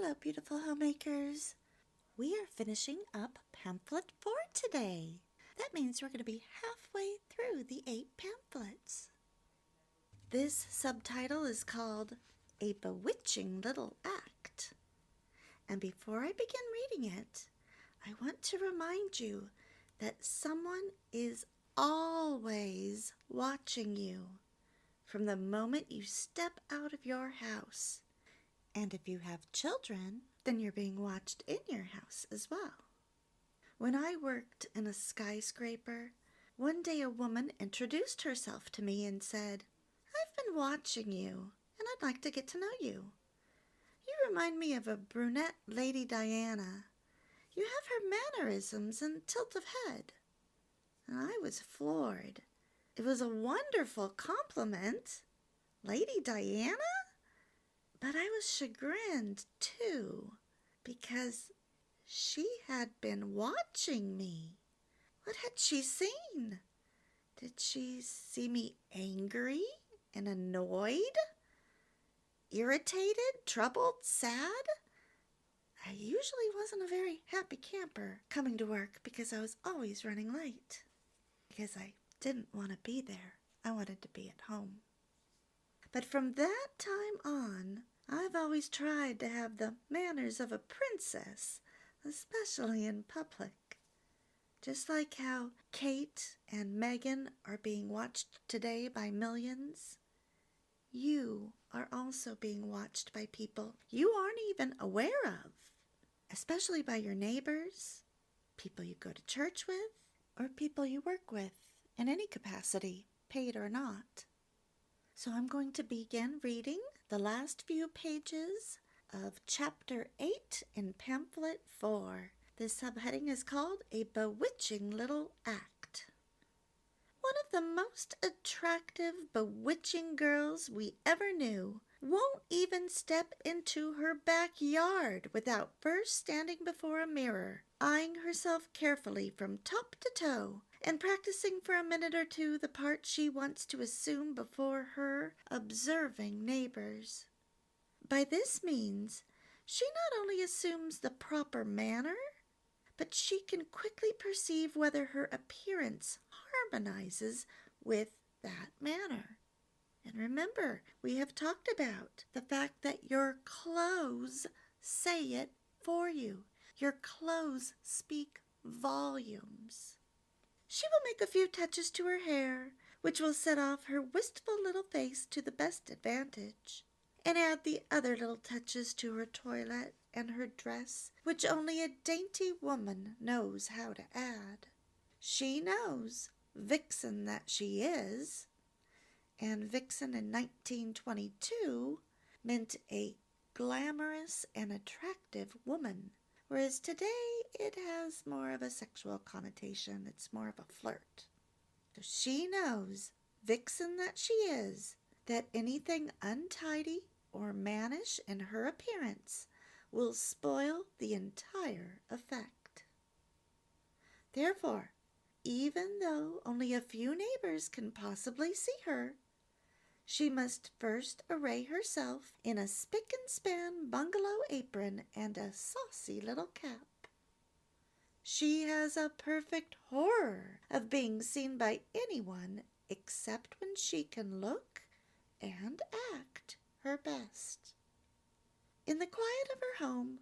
Hello, beautiful homemakers. We are finishing up Pamphlet 4 today. That means we're going to be halfway through the 8 pamphlets. This subtitle is called A Bewitching Little Act. And before I begin reading it, I want to remind you that someone is always watching you from the moment you step out of your house. And if you have children, then you're being watched in your house as well. When I worked in a skyscraper, one day a woman introduced herself to me and said, "I've been watching you, and I'd like to get to know you. You remind me of a brunette Lady Diana. You have her mannerisms and tilt of head." And I was floored. It was a wonderful compliment. Lady Diana? But I was chagrined, too, because she had been watching me. What had she seen? Did she see me angry and annoyed? Irritated, troubled, sad? I usually wasn't a very happy camper coming to work because I was always running late. Because I didn't want to be there. I wanted to be at home. But from that time on, I've always tried to have the manners of a princess, especially in public. Just like how Kate and Meghan are being watched today by millions, you are also being watched by people you aren't even aware of, especially by your neighbors, people you go to church with, or people you work with in any capacity, paid or not. So I'm going to begin reading the last few pages of Chapter 8 in Pamphlet 4. This subheading is called A Bewitching Little Act. One of the most attractive, bewitching girls we ever knew won't even step into her backyard without first standing before a mirror, eyeing herself carefully from top to toe, and practicing for a minute or two the part she wants to assume before her observing neighbors. By this means, she not only assumes the proper manner, but she can quickly perceive whether her appearance harmonizes with that manner. And remember, we have talked about the fact that your clothes say it for you. Your clothes speak volumes. She will make a few touches to her hair, which will set off her wistful little face to the best advantage, and add the other little touches to her toilette and her dress, which only a dainty woman knows how to add. She knows, vixen that she is, and vixen in 1922 meant a glamorous and attractive woman, whereas today it has more of a sexual connotation. It's more of a flirt. So she knows, vixen that she is, that anything untidy or mannish in her appearance will spoil the entire effect. Therefore, even though only a few neighbors can possibly see her, she must first array herself in a spick-and-span bungalow apron and a saucy little cap. She has a perfect horror of being seen by anyone except when she can look and act her best. In the quiet of her home,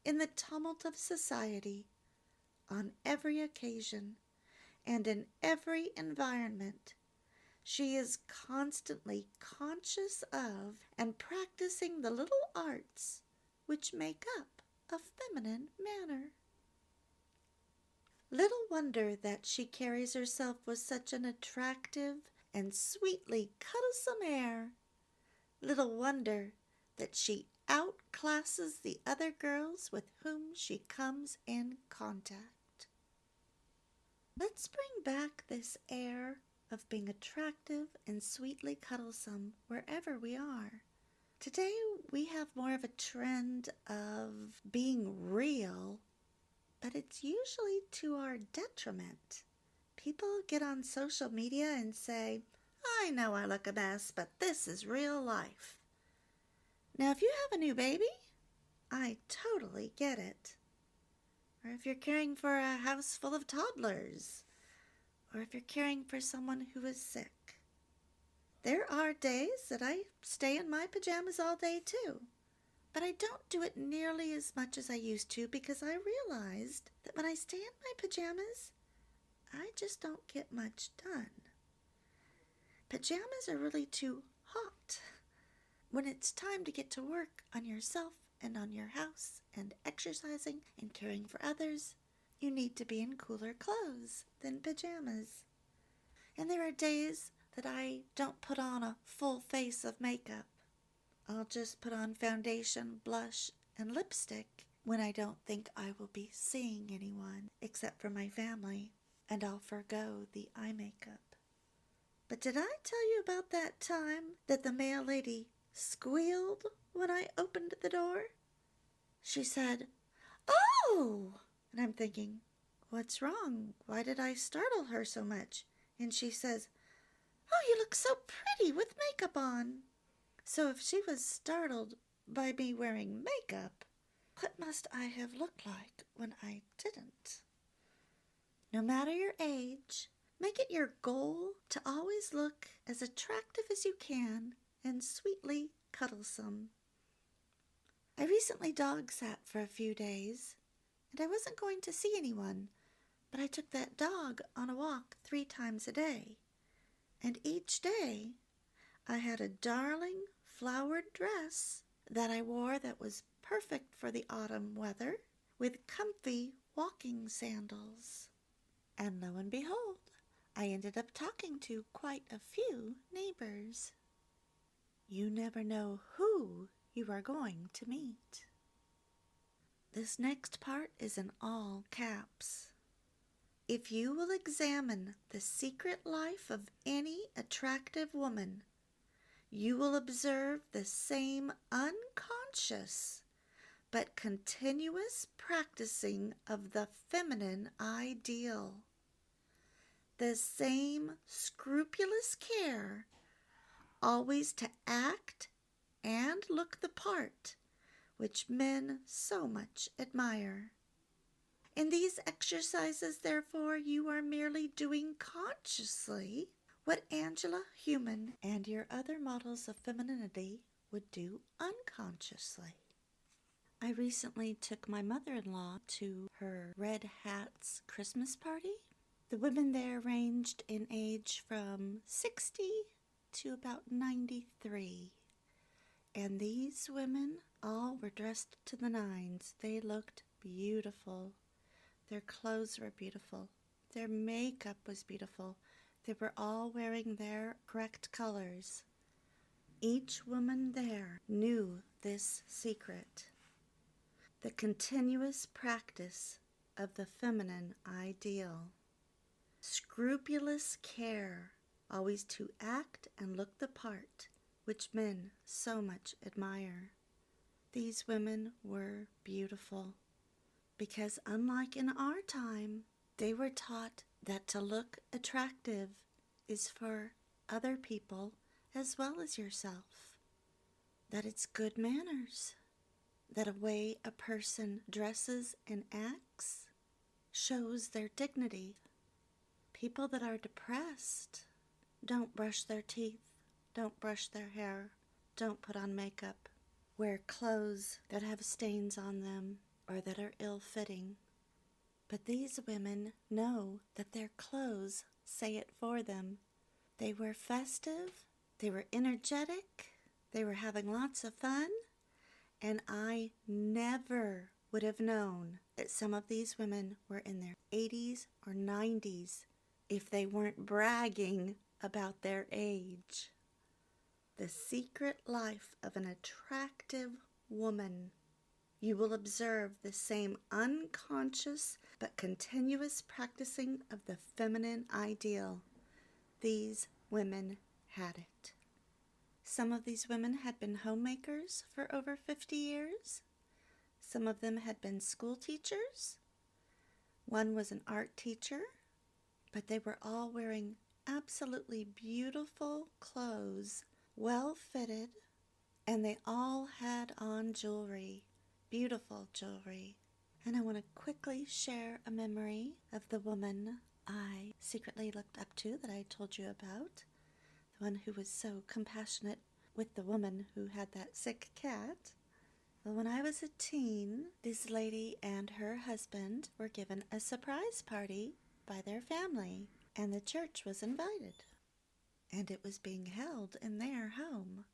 in the tumult of society, on every occasion, and in every environment, she is constantly conscious of and practicing the little arts which make up a feminine manner. Little wonder that she carries herself with such an attractive and sweetly cuddlesome air. Little wonder that she outclasses the other girls with whom she comes in contact. Let's bring back this air of being attractive and sweetly cuddlesome wherever we are. Today we have more of a trend of being real, but it's usually to our detriment. People get on social media and say, "I know I look a mess, but this is real life." Now, if you have a new baby, I totally get it. Or if you're caring for a house full of toddlers, or if you're caring for someone who is sick. There are days that I stay in my pajamas all day too, but I don't do it nearly as much as I used to because I realized that when I stay in my pajamas, I just don't get much done. Pajamas are really too hot. When it's time to get to work on yourself and on your house and exercising and caring for others, you need to be in cooler clothes than pajamas. And there are days that I don't put on a full face of makeup. I'll just put on foundation, blush, and lipstick when I don't think I will be seeing anyone except for my family, and I'll forgo the eye makeup. But did I tell you about that time that the mail lady squealed when I opened the door? She said, "Oh!" And I'm thinking, what's wrong? Why did I startle her so much? And she says, "Oh, you look so pretty with makeup on." So if she was startled by me wearing makeup, what must I have looked like when I didn't? No matter your age, make it your goal to always look as attractive as you can and sweetly cuddlesome. I recently dog sat for a few days, and I wasn't going to see anyone, but I took that dog on a walk 3 times a day. And each day, I had a darling flowered dress that I wore that was perfect for the autumn weather with comfy walking sandals. And lo and behold, I ended up talking to quite a few neighbors. You never know who you are going to meet. This next part is in all caps. If you will examine the secret life of any attractive woman, you will observe the same unconscious but continuous practicing of the feminine ideal. The same scrupulous care always to act and look the part which men so much admire. In these exercises, therefore, you are merely doing consciously what Angela Human and your other models of femininity would do unconsciously. I recently took my mother-in-law to her Red Hats Christmas party. The women there ranged in age from 60 to about 93. And these women all were dressed to the nines. They looked beautiful. Their clothes were beautiful. Their makeup was beautiful. They were all wearing their correct colors. Each woman there knew this secret. The continuous practice of the feminine ideal. Scrupulous care, always to act and look the part, which men so much admire. These women were beautiful, because unlike in our time, they were taught that to look attractive is for other people as well as yourself. That it's good manners. That a way a person dresses and acts shows their dignity. People that are depressed don't brush their teeth, don't brush their hair, don't put on makeup, wear clothes that have stains on them or that are ill-fitting. But these women know that their clothes say it for them. They were festive, they were energetic, they were having lots of fun, and I never would have known that some of these women were in their 80s or 90s if they weren't bragging about their age. The secret life of an attractive woman. You will observe the same unconscious but continuous practicing of the feminine ideal. These women had it. Some of these women had been homemakers for over 50 years. Some of them had been school teachers. One was an art teacher, but they were all wearing absolutely beautiful clothes, well fitted, and they all had on jewelry. beautiful jewelry. And I want to quickly share a memory of the woman I secretly looked up to that I told you about. The one who was so compassionate with the woman who had that sick cat. Well, when I was a teen, this lady and her husband were given a surprise party by their family, and the church was invited. And it was being held in their home.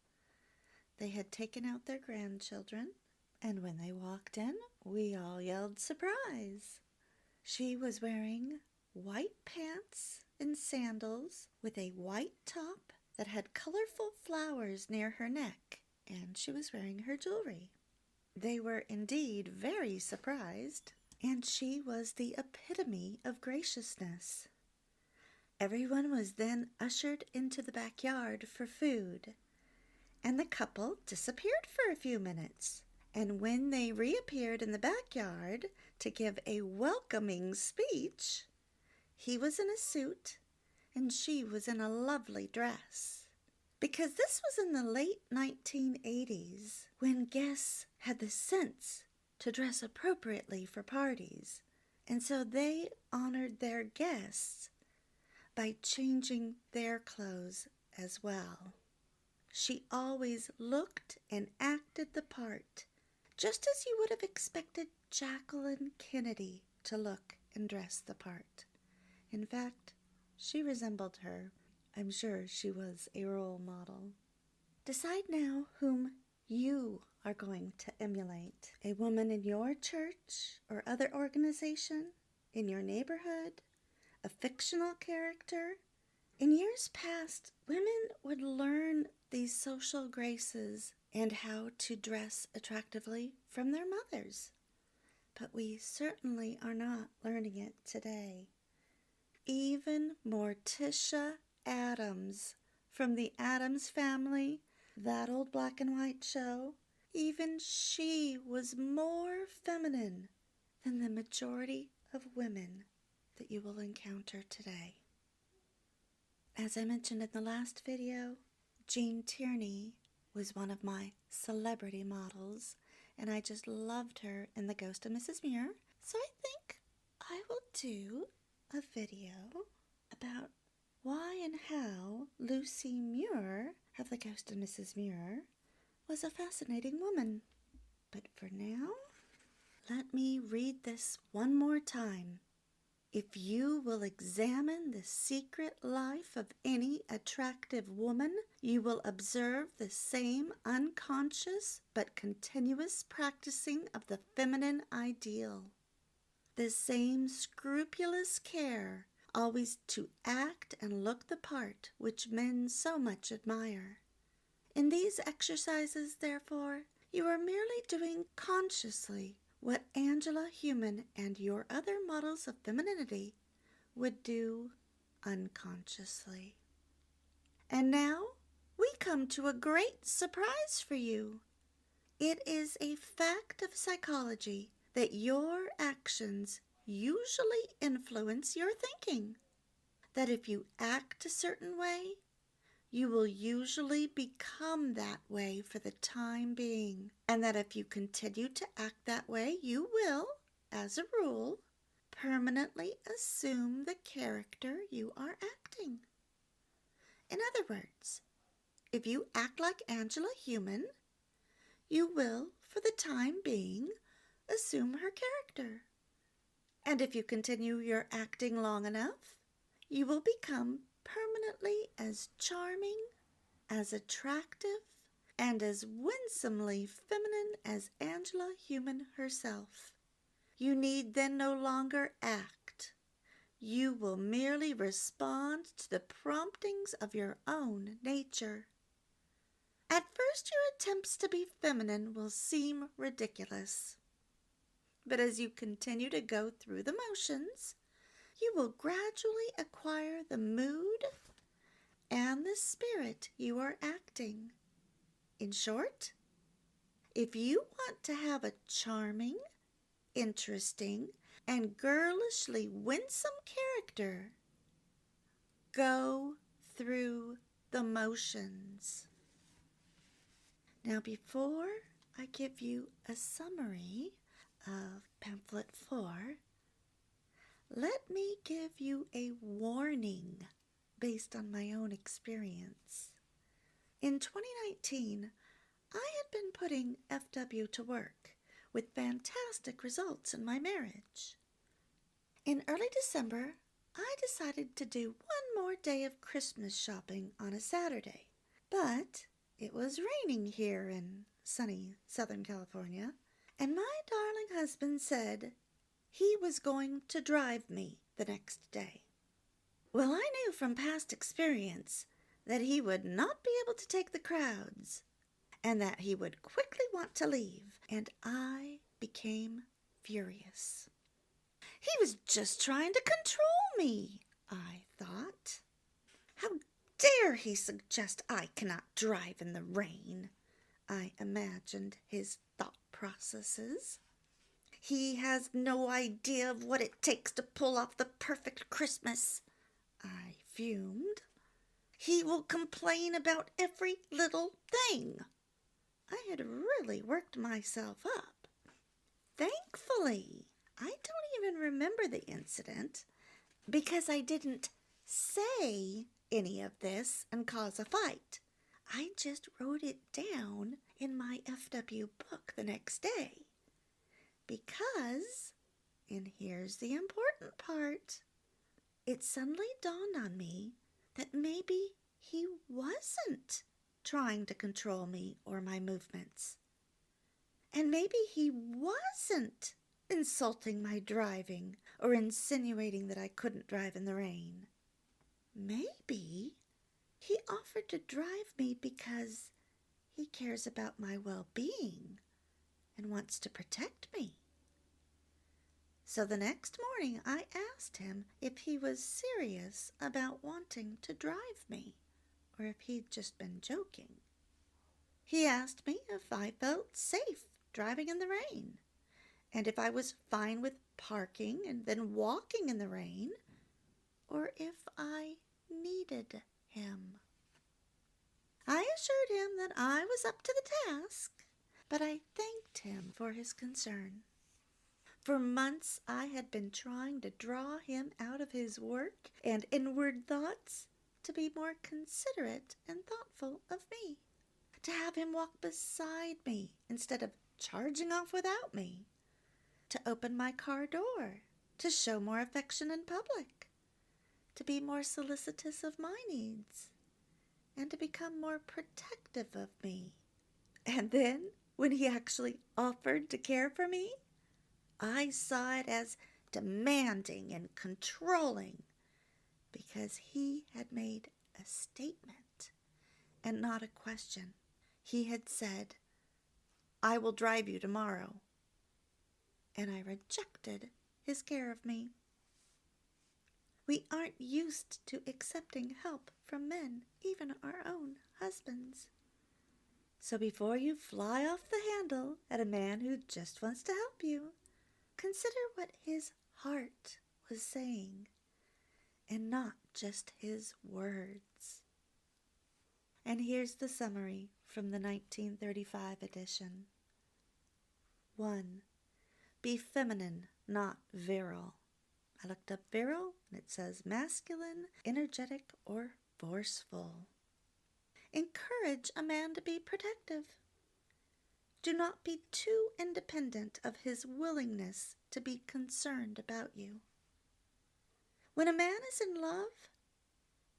They had taken out their grandchildren, and when they walked in, we all yelled surprise. She was wearing white pants and sandals with a white top that had colorful flowers near her neck, and she was wearing her jewelry. They were indeed very surprised, and she was the epitome of graciousness. Everyone was then ushered into the backyard for food, and the couple disappeared for a few minutes. And when they reappeared in the backyard to give a welcoming speech, he was in a suit and she was in a lovely dress. Because this was in the late 1980s, when guests had the sense to dress appropriately for parties. And so they honored their guests by changing their clothes as well. She always looked and acted the part, just as you would have expected Jacqueline Kennedy to look and dress the part. In fact, she resembled her. I'm sure she was a role model. Decide now whom you are going to emulate. A woman in your church or other organization, in your neighborhood, a fictional character. In years past, women would learn these social graces and how to dress attractively from their mothers. But we certainly are not learning it today. Even Morticia Addams from the Addams Family, that old black and white show, even she was more feminine than the majority of women that you will encounter today. As I mentioned in the last video, Jean Tierney was one of my celebrity models, and I just loved her in The Ghost of Mrs. Muir. So I think I will do a video about why and how Lucy Muir of The Ghost of Mrs. Muir was a fascinating woman. But for now, let me read this one more time. If you will examine the secret life of any attractive woman, you will observe the same unconscious but continuous practicing of the feminine ideal. The same scrupulous care always to act and look the part which men so much admire. In these exercises, therefore, you are merely doing consciously what Angela Human and your other models of femininity would do unconsciously. And now we come to a great surprise for you. It is a fact of psychology that your actions usually influence your thinking. That if you act a certain way, you will usually become that way for the time being, and that if you continue to act that way, you will, as a rule, permanently assume the character you are acting. In other words, if you act like Angela Human, you will, for the time being, assume her character. And if you continue your acting long enough, you will become permanently as charming, as attractive, and as winsomely feminine as Angela Human herself. You need then no longer act. You will merely respond to the promptings of your own nature. At first, your attempts to be feminine will seem ridiculous. But as you continue to go through the motions, you will gradually acquire the mood and the spirit you are acting. In short, if you want to have a charming, interesting, and girlishly winsome character, go through the motions. Now, before I give you a summary of Pamphlet 4, let me give you a warning based on my own experience. In 2019, I had been putting FW to work with fantastic results in my marriage. In early December, I decided to do one more day of Christmas shopping on a Saturday. But it was raining here in sunny Southern California, and my darling husband said he was going to drive me the next day. Well, I knew from past experience that he would not be able to take the crowds, and that he would quickly want to leave, and I became furious. He was just trying to control me, I thought. How dare he suggest I cannot drive in the rain? I imagined his thought processes. He has no idea of what it takes to pull off the perfect Christmas, I fumed. He will complain about every little thing. I had really worked myself up. Thankfully, I don't even remember the incident because I didn't say any of this and cause a fight. I just wrote it down in my FW book the next day. Because, and here's the important part, it suddenly dawned on me that maybe he wasn't trying to control me or my movements. And maybe he wasn't insulting my driving or insinuating that I couldn't drive in the rain. Maybe he offered to drive me because he cares about my well-being and wants to protect me. So the next morning I asked him if he was serious about wanting to drive me or if he'd just been joking. He asked me if I felt safe driving in the rain and if I was fine with parking and then walking in the rain or if I needed him. I assured him that I was up to the task, but I thanked him for his concern. For months I had been trying to draw him out of his work and inward thoughts to be more considerate and thoughtful of me, to have him walk beside me instead of charging off without me, to open my car door, to show more affection in public, to be more solicitous of my needs, and to become more protective of me. And then, when he actually offered to care for me, I saw it as demanding and controlling because he had made a statement and not a question. He had said, "I will drive you tomorrow." And I rejected his care of me. We aren't used to accepting help from men, even our own husbands. So before you fly off the handle at a man who just wants to help you, consider what his heart was saying and not just his words. And here's the summary from the 1935 edition. 1. Be feminine, not virile. I looked up virile, and it says masculine, energetic, or forceful. Encourage a man to be protective. Do not be too independent of his willingness to be concerned about you. When a man is in love,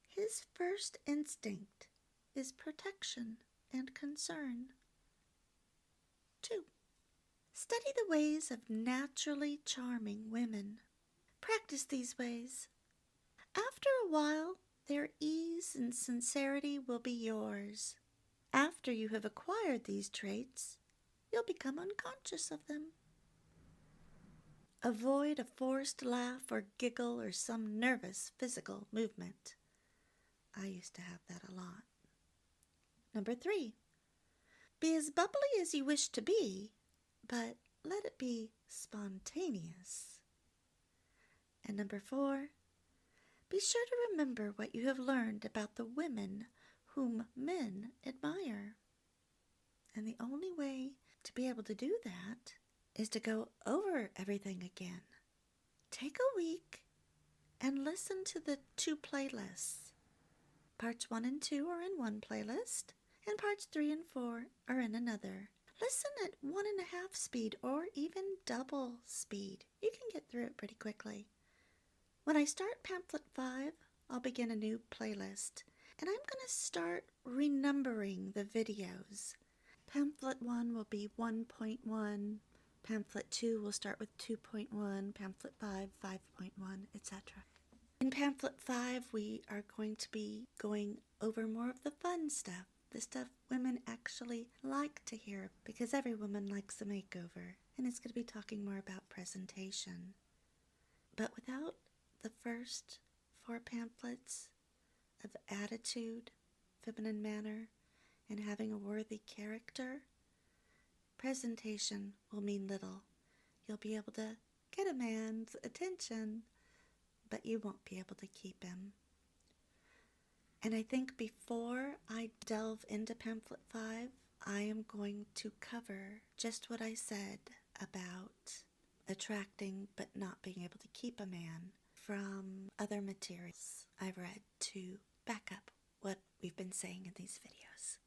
his first instinct is protection and concern. 2. Study the ways of naturally charming women. Practice these ways. After a while, their ease and sincerity will be yours. After you have acquired these traits, you'll become unconscious of them. Avoid a forced laugh or giggle or some nervous physical movement. I used to have that a lot. 3. Be as bubbly as you wish to be, but let it be spontaneous. And 4, be sure to remember what you have learned about the women whom men admire. And the only way to be able to do that is to go over everything again. Take a week and listen to the 2 playlists. Parts 1 and 2 are in one playlist, and parts 3 and 4 are in another. Listen at 1.5 speed or even double speed. You can get through it pretty quickly. When I start Pamphlet 5, I'll begin a new playlist, and I'm going to start renumbering the videos. Pamphlet 1 will be 1.1, Pamphlet 2 will start with 2.1, Pamphlet 5, 5.1, etc. In Pamphlet 5, we are going to be going over more of the fun stuff, the stuff women actually like to hear, because every woman likes a makeover, and it's going to be talking more about presentation. But without the first 4 pamphlets of attitude, feminine manner, and having a worthy character, presentation will mean little. You'll be able to get a man's attention, but you won't be able to keep him. And I think before I delve into Pamphlet 5, I am going to cover just what I said about attracting but not being able to keep a man from other materials I've read to back up what we've been saying in these videos.